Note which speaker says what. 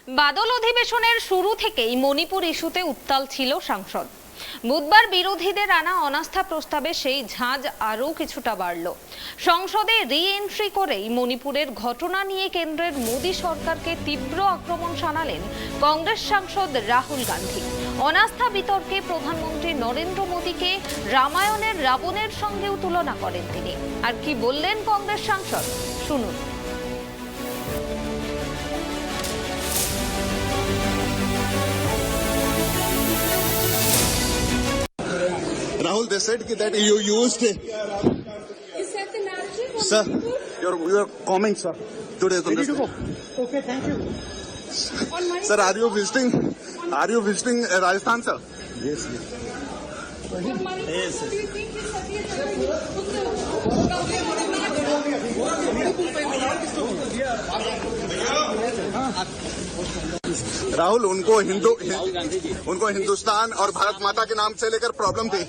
Speaker 1: বাদল অধিবেশনের শুরু থেকেই মণিপুর ইস্যুতে উত্তাল ছিল সংসদ। বুধবার বিরোধীদের আনা অনাস্থা প্রস্তাবে সেই ঝাঁজ আরও কিছুটা বাড়ল। সংসদে রি-এন্ট্রি করেই মণিপুরের ঘটনা নিয়ে কেন্দ্রের মোদী সরকারকে তীব্র আক্রমণ শানালেন কংগ্রেস সাংসদ রাহুল গান্ধী। অনাস্থা বিতর্কে প্রধানমন্ত্রী নরেন্দ্র মোদীকে রামায়ণের রাবণের সঙ্গেও তুলনা করেন তিনি। আর কি বললেন কংগ্রেস সাংসদ, শুনুন।
Speaker 2: Rahul, they said that you used.
Speaker 3: Is that the narrative of
Speaker 2: Sir,
Speaker 3: Manipur?
Speaker 2: your comments, sir. Today on this.
Speaker 4: Okay, thank you.
Speaker 3: On Manipur?
Speaker 2: Sir, are you visiting Rajasthan, sir? Yes.
Speaker 3: On Manipur,
Speaker 2: Yes,
Speaker 3: do you think is
Speaker 2: Rahul, उनको हिंदुस्तान और भारत माता के नाम से लेकर problem थी।